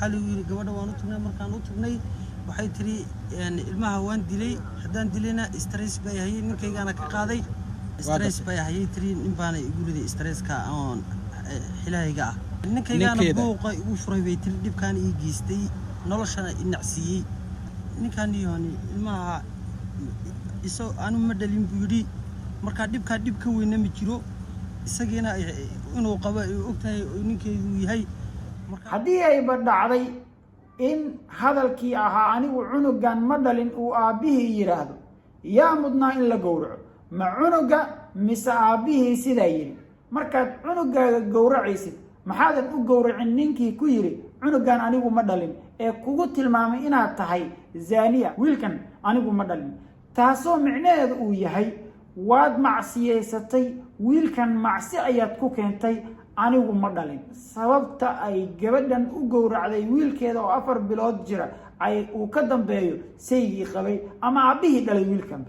waxaa lagu yiri gabadha waan u tagnay markaan u tagnay waxay tiri ilmaha waan dilay haddaan dilayna stress bay hayay ninkaygana ka qaaday stress bay hayay tiri nin baan igu riday stresska aan xilahayga ah ninkaygana buuqa igu furay bay tiri dhibkaan ii geystay noloshana inacsiyay ninkaan yooni ilmaha isoo aanu ma dhalin buu yiri marka dhibka weyn ma jiro isageena inuu qabo ogtahay ninkaygu yahay haddii ay badhacday in hadalkii ahaa anigu cunugan ma dhalin uu aabihii yiraahdo yaa mudnaa in la gowraco ma cunuga mise aabihii sidaa yiri markaad cunugaaga gowracaysid maxaadan u gowracin ninkii ku yiri cunugan anigu ma dhalin ee kugu tilmaamay inaad tahay zaaniya wiilkan anigu ma dhalin taasoo micnaheedu uu yahay waad macsiyeysatay wiilkan macsi ayaad ku keentay anigu ma dhalin sababta ay gabadhan u gowracday wiilkeeda oo 4 bilood jira ay uu ka dambeeyo saygii qabay ama aabihii dhalay wiilkan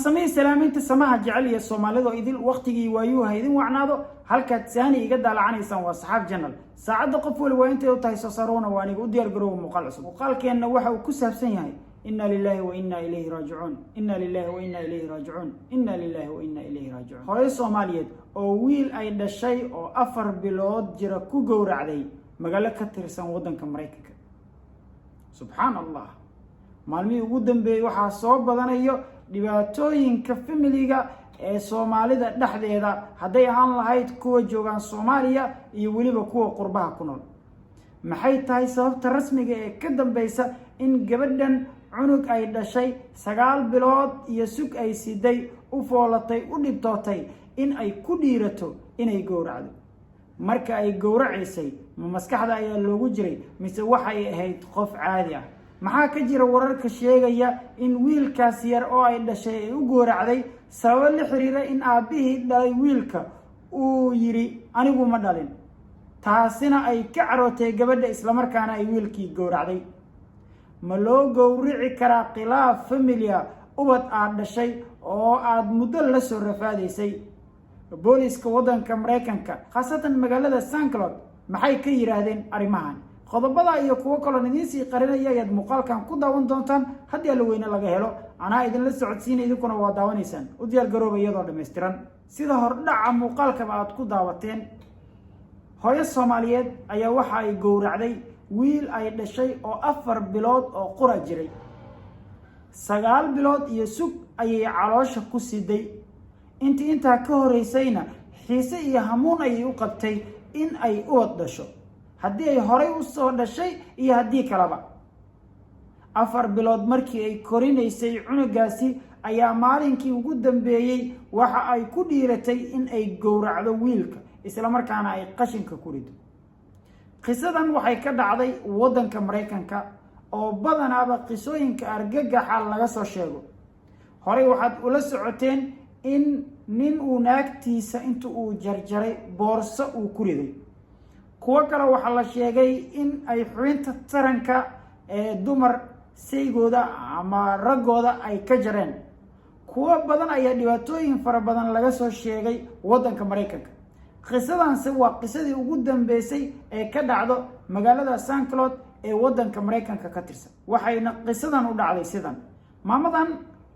samee salaaminta samaha jecel iyo Soomaalidu idil waqtigii waayuu haydin wacnaado halka taani iga dalacanaysan waa saxaab janal saacada qof wali waa intay u tahay soo saarona waa aniga u diyaar garow muuqaal cusub muuqaalkeena waxa uu ku saabsan yahay إنا لله وإنا إليه راجعون إنا لله وإنا إليه راجعون إنا لله وإنا إليه راجعون هاي الصوماليات أو ويل أي دشي أو أفر بلاد جرا كوجور علي مقالة كترسان ودن كمريكا سبحان الله مالمي ودن بي وحا صوب بدن أيو دباتوين كفميليغا الصومالي دا دحدي دا هدي هان لهايد كوا جوغان صوماليا يوليبا كوا قربها كنول maxay tahay sababta rasmiga ee ka dambaysa in gabadhan cunug ay dhashay 9 bilood iyo sug ay siday u foolatay u dhibtootay in ay ku dhiirato inay gowracdo marka ay gowracaysay ma maskaxda ayaa loogu jiray mise waxay ahayd qof caadi ah maxaa ka jira wararka sheegaya in wiilkaas yar oo ay dhashay ay u gowracday sabab la xiriira in aabihii dhalay wiilka uu yiri anigu ma dhalin taasina ay ka carootay gabadha isla markaana ay wiilkii gowracday ma loo gowrici karaa khilaaf familia ubad aad dhashay oo aad muddo la soo rafaadaysay booliska wadanka Mareykanka khaasatan magaalada St. Cloud maxay ka yiraahdeen arimahan qodobada iyo kuwa kale idin sii qarinaya ayaad muuqaalkan ku daawan doontaan haddii la weyna laga helo ana idin la socodsiin idinkuna waa daawanaysaan u diyaar garooba iyadoo dhameystiran sida hordhaca muuqaalka aad ku daawateen hooyo Soomaaliyeed ayaa waxa ay gowracday wiil ay dhashay oo 4 bilood oo qura jiray 9 bilood iyo sug ayay caloosha ku siday inta ka horeysayna xiise iyo hamuun ay u qabtay in ay u dhasho haddii ay horay u soo dhashay iyo haddii kalaba 4 bilood markii ay korinaysay cunugaasi ayaa maalinkii ugu dambeeyay waxa ay ku dhiiratay in ay gowracdo wiilka isla markaana ay qashinka ku rido qisadan waxay ka dhacday wadanka Mareykanka oo badanaaba qisooyinka argagaxa laga soo sheego horay waxaad ula socoteen in nin uu naagtiisa inta uu jarjaray boorso uu ku riday kuwa kale waxa la sheegay in ay xubinta taranka dumar saygooda ama ragooda ay ka jareen kuwa badan ayaa dhibaatooyin fara badan laga soo sheegay wadanka Mareykanka qisadan waa qisadii ugu dambeysay ee ka dhacdo magaalada St. Cloud ee wadanka Mareykanka ka tirsan waxayna qisadan u dhacday sidan maamadan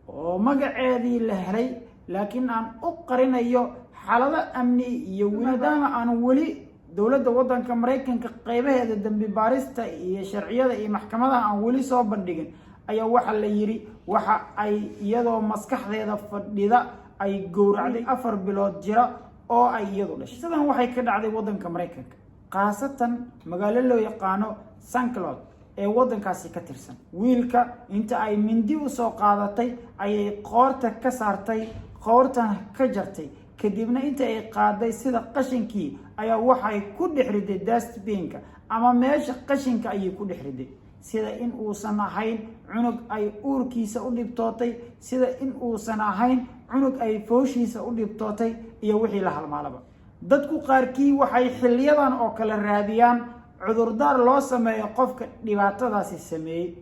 oo magaceedii la helay laakiin aan u qarinayo xaalada amni iyo maadaama aan wali dawladda wadanka Mareykanka qaybaheeda dambi baarista iyo sharciyada iyo maxkamadaha aan wali soo bandhigin ayaa waxa la yiri waxa ay iyadoo maskaxdeeda fadhida ay gowracday 4 bilood jira oo ay iyadu dhashay sidan waxay ka dhacday wadanka Mareykanka qaasatan magaalo loo yaqaano St. Cloud ee wadankaasi ka tirsan wiilka inta ay mindi u soo qaadatay ayay qoorta ka saartay qoortan ka jartay kadibna inta ay qaaday sida qashinkii ayaa waxay ku dhixriday dustbinka ama meesha qashinka ayay ku dhixriday sida in uusan ahayn cunug ay uurkiisa u dhibtootay sida in uusan ahayn cunug ay fooshiisa u dhibtootay iyo wixii la halmaalaba dadku qaarkii waxay xiliyadan oo kala raadiyaan cudurdaar loo sameeyo qofka dhibaatadaasi sameeyay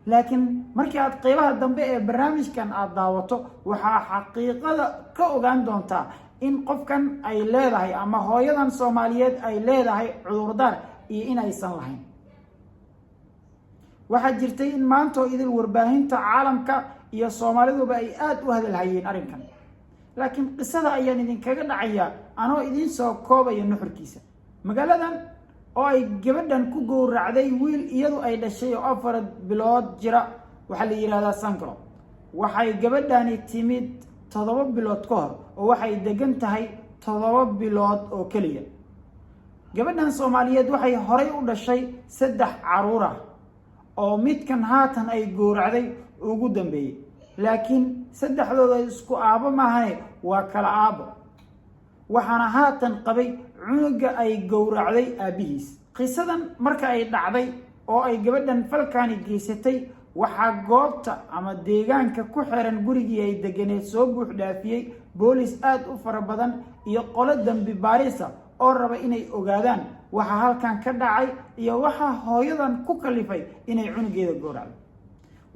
laakiin markii aad qaybaha dambe ee barnaamijkan aad daawato waxa xaqiiqada ka ogaan doontaa in qofkan ay leedahay ama hooyadan Soomaaliyeed ay leedahay cudurdaar iyo inaysan lahayn. waxaa jirtay in maantoo idil warbaahinta caalamka iyo Soomaaliduba ay aad u hadalhayeen arrinkan, laakiin qisada ayaan idinkaga dhacayaa anoo idin soo koobaya nuxurkiisa. magaaladan oo ay gabadhan ku gowracday wiil iyadu ay dhashay oo 4 bilood jira waxaa la yiraahdaa Sankro. waxay gabadhani timid 7 bilood ka hor oo waxay degan tahay 7 bilood oo kaliya. gabadhan Soomaaliyeed waxay horay u dhashay 3 caruur ah oo midkan haatan ay gowracday ugu dambeeyay, laakiin saddexdooda isku aabo maahan, waa kala aabo. waxaana haatan qabay cunuga ay gowracday aabihiis. qisadan marka ay dhacday oo ay gabadhan falkaani geysatay, waxaa goobta ama deegaanka ku xiran gurigii ay deganeed soo buux dhaafiyey boolis aad u fara badan iyo qolo dambi baarisa oo raba inay ogaadaan waxa halkan ka dhacay iyo waxa hooyadan ku kalifay inay cunugeeda gowracdo.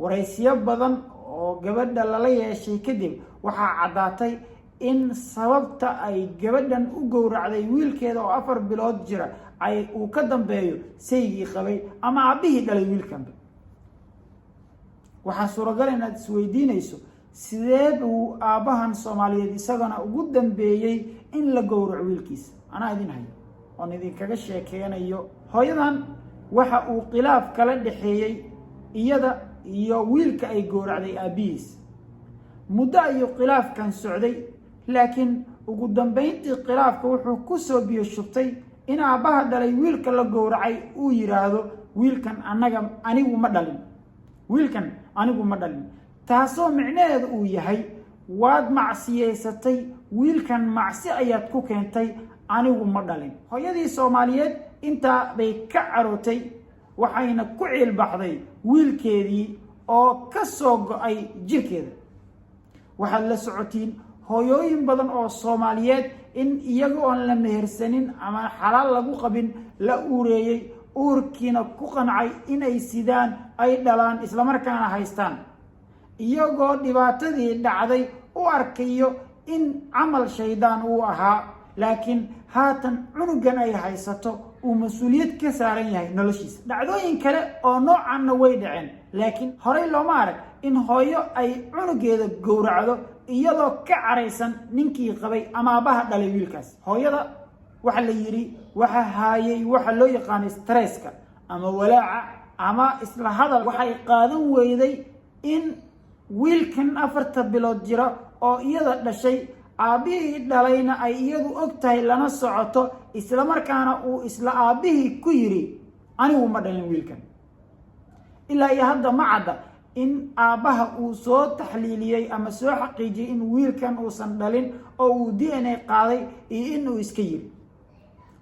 waraysiyo badan oo gabadha lala yeeshay kadib waxaa caddaatay in sababta ay gabadhan u gowracday wiilkeeda oo 4 bilood jira ay uu ka dambeeyo saygii qabay ama aabihii dhalay wiilkan. waxaa suuragal inaad isweydiinayso sidee uu aabahan Soomaaliyeed isagana ugu dambeeyay in la gowraco wiilkiisa. anaa idin hayo oon idinkaga sheekeynayo. hooyadan waxa uu khilaaf kala dhaxeeyay iyada iyo wiilka ay gowracday aabihiis. muddo ayuu khilaafkan socday, laakiin ugu dambeyntii khilaafka wuxuu ku soo biyo shubtay in aabaha dhalay wiilka la gowracay uu yiraahdo wiilkan anigu ma dhalin, taasoo micnaheedu uu yahay waad macsiyeysatay, wiilkan macsi ayaad ku keentay, anigu ma dhalin. hooyadii Soomaaliyeed intaa bay ka carootay, waxayna ku ciilbaxday wiilkeedii oo ka soo go'ay jirkeeda. waxaad la socotiin hooyooyin badan oo Soomaaliyeed in iyaga oon la mehersanin ama xalaal lagu qabin la uureeyay, uurkiina ku qancay inay sidaan ay dhalaan islamarkaana haystaan, iyagoo dhibaatadii dhacday u arkayo in camal shaydaan uu ahaa, laakiin haatan cunugan ay haysato uu mas-uuliyad ka saaran yahay noloshiisa. dhacdooyin kale oo noocanna way dhaceen, laakiin horey looma arag in hooyo ay cunugeeda gowracdo iyadoo ka caraysan ninkii qabay ama aabaha dhalay wiilkaas. hooyada waxa la yiri waxa haayay waxa loo yaqaan stresska ama walaaca ama isla hadal. waxay qaadan weyday in wiilkan 4 bilood jira oo iyada dhashay aabihii dhalayna ay iyadu og tahay lana socoto, isla markaana uu isla aabihii ku yiri anigu ma dhalin wiilkan. ilaa iyo hadda ma cadda in aabaha uu soo taxliiliyey ama soo xaqiijiyey in wiilkan uusan dhalin oo uu DNA qaaday iyo inuu iska yiri.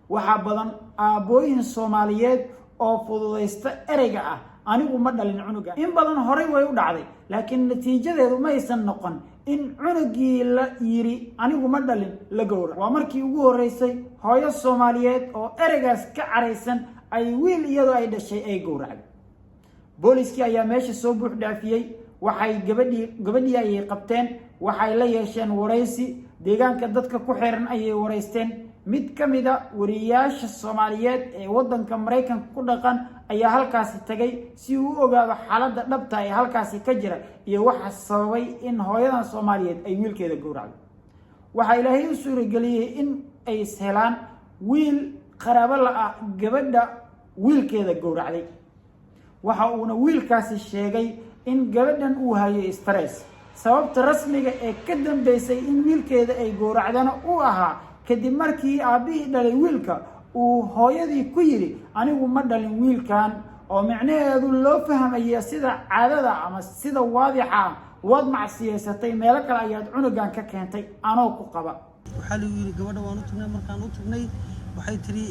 waxaa badan aabooyin Soomaaliyeed oo fududeysta ereyga ah anigu ma dhalin cunuga. in badan horey way u dhacday, laakiin natiijadeedu ma aysan noqon in cunugii la yiri anigu ma dhalin la gowraco. waa markii ugu horeysay hooyo Soomaaliyeed oo ereygaas ka caraysan ay wiil iyadoo ay dhashay ay gowracday. booliskii ayaa meesha soo buux dhaafiyey, waxay gabadhii ayay qabteen, waxay la yeesheen waraysi, deegaanka dadka ku xiran ayay waraysteen. mid ka mid a wariyaasha Soomaaliyeed ee waddanka Mareykanka ku dhaqan ayaa halkaasi tagay si uu u ogaado xaaladda dhabta ee halkaasi ka jira iyo waxa sababay in hooyadan Soomaaliyeed ay wiilkeeda gowracdo. waxaa Ilaahay u suurageliyey in ay helaan wiil qaraabo la ah gabadha wiilkeeda gowracday. waxa uuna wiilkaasi sheegay in gabadhan uu hayo stress. sababta rasmiga ee ka dambeysay in wiilkeeda ay gowracdana uu ahaa kadib markii aabihii dhalay wiilka uu hooyadii ku yiri anigu ma dhalin wiilkan, oo micnaheedu loo fahmaya sida caadada ama sida waadixa waad macsiyeysatay, meelo kale ayaad cunugan ka keentay anoo ku qaba. waxaa lagu yiri gabadha waan u tagnay, markaan u tagnay waxay tiri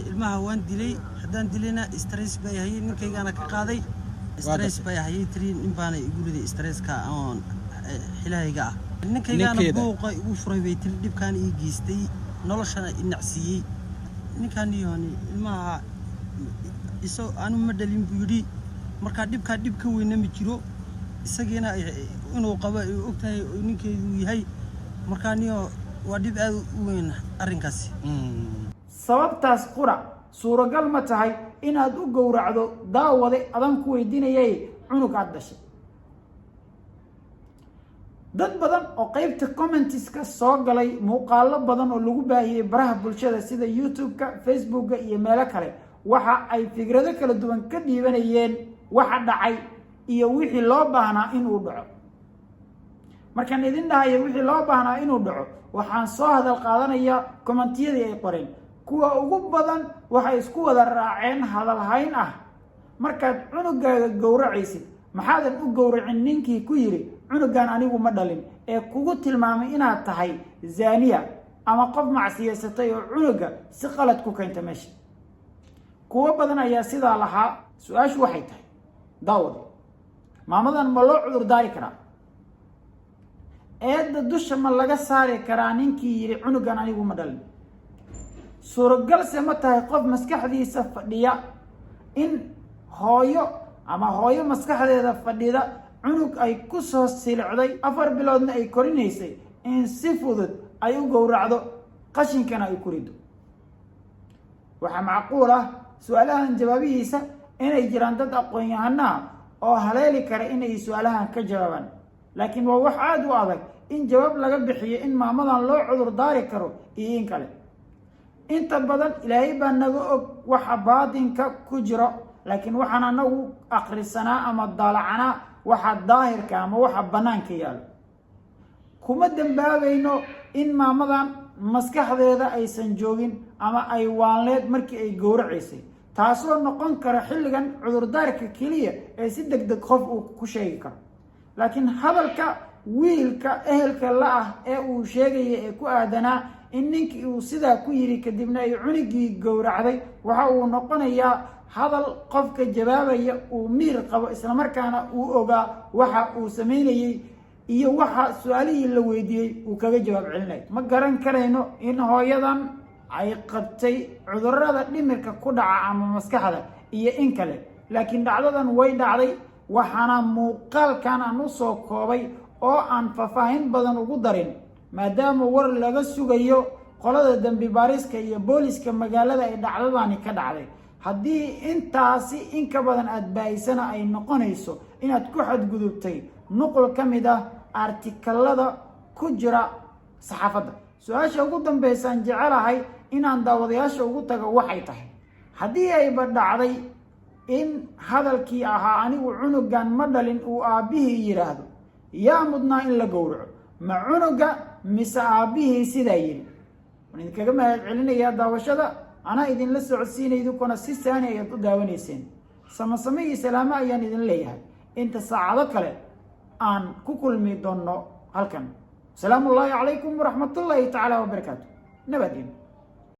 ilmaha waan dilay, haddaan dilayna stress bay hayay, ninkaygaana ka qaaday stress bay hayay tiri, nin baana igu riday stresska oon xilahayga ah. ninkaygaana buuqa igu furay bay tiri, dhibkaan ii geystay, noloshana i nacsiiyey. ninkaan yooni ilmaha anu ma dhalin buu yidhi, markaa dhibkaa dhib ka weyna ma jiro, isagiina inuu qabo ay ogtahay ninkeedu yahay, markaa niyo waa dhib aad u weyn arrinkaasi. sababtaas qura suuragal ma tahay inaad u gowracdo daawade adan ku weydiinayay cunug aad dhashay. dad badan oo qaybta commentiska soo galay muuqaalo badan oo lagu baahiyey baraha bulshada sida youtube-ka, facebook-ka iyo meelo kale waxa ay fikrado kala duwan ka dhiibanayeen waxa dhacay iyo wixii loo baahnaa inuu dhaco. markaan idin dhahayo wixii loo baahnaa inuu dhaco waxaan soo hadal qaadanayaa kommentiyadii ay qoreen. kuwa ugu badan waxay isku wada raaceen hadal hayn ah markaad cunugaaga gowracaysid maxaadan u gowracin ninkii ku yiri cunugan anigu ma dhalin ee kugu tilmaamay inaad tahay zaaniya ama qof macsiyeysatay oo cunuga si qalad ku keenta meesha. kuwa badan ayaa sidaa lahaa. su-aashu waxay tahay daawad maamadan ma loo cudur daari karaa? eedda dusha ma laga saari karaa ninkii yiri cunugan anigu ma dhalin? suuragalse ma tahay qof maskaxdiisa fadhiya in hooyo maskaxdeeda fadhida cunug ay ku soo silicday 4 biloodna ay korinaysay in si fudud ay u gowracdo qashinkana ay ku rido? waxaa macquul ah su-aalahan jawaabihiisa inay jiraan dad aqoon-yahano ah oo haleeli kara inay su-aalahan ka jawaabaan, laakiin waa wax aada u adag in jawaab laga bixiyo in maamadan loo cudur daari karo iyo in kale. inta badan ilaahay baa naga og waxa baatinka ku jiro, laakiin waxaan anagu akhrisanaa ama daalacanaa waxa daahirka ama waxa bannaanka yaalo. kuma dambaabayno in maamadan maskaxdeeda aysan joogin ama ay waanleed markii ay gowracaysay, taasoo noqon kara xilligan cudurdaarka keliya ee si deg deg qof uu ku sheegi karo. laakiin hadalka wiilka ehelka la ah ee uu sheegaya ee ku aadanaa in ninkii uu sidaa ku yiri kadibna ay cunugii gowracday waxa uu noqonayaa hadal qofka jawaabaya uu miir qabo islamarkaana uu ogaa waxa uu sameynayay iyo waxa su-aalihii la weydiiyey uu kaga jawaab celinay. ma garan karayno in hooyadan ay qabtay cudurrada dhimirka ku dhaca ama maskaxda iyo in kale, laakiin dhacdadan way dhacday. waxaana muuqaalkan aan u soo koobay oo aan faahfaahin badan ugu darin maadaama war laga sugayo qolada dambi baariska iyo booliska magaalada ay dhacdadani ka dhacday. haddii intaasi in ka badan aad baahisana ay noqonayso inaad ku xadgudubtay nuqul ka mid ah artikalada ku jira saxaafadda. su-aasha ugu dambeysaan jecelahay inaan daawadayaasha ugu tago waxay tahay, haddii ayba dhacday in hadalkii ahaa anigu cunugan ma dhalin uu aabbihii yidhaahdo, yaa mudnaa in la gowraco? ma cunuga mise aabbihii sidaa yiri? waan idinkaga mahad celinayaa daawashada. anaa idinla socodsiinay idinkuna si saani ayaad u daawanayseen. samasame iyo salaamo ayaan idin leeyahay inta saacado kale aan ku kulmi doonno halkan. asalaamu ullaahi calaykum waraxmatullaahi tacaala wabarakaatu. nabadgeen.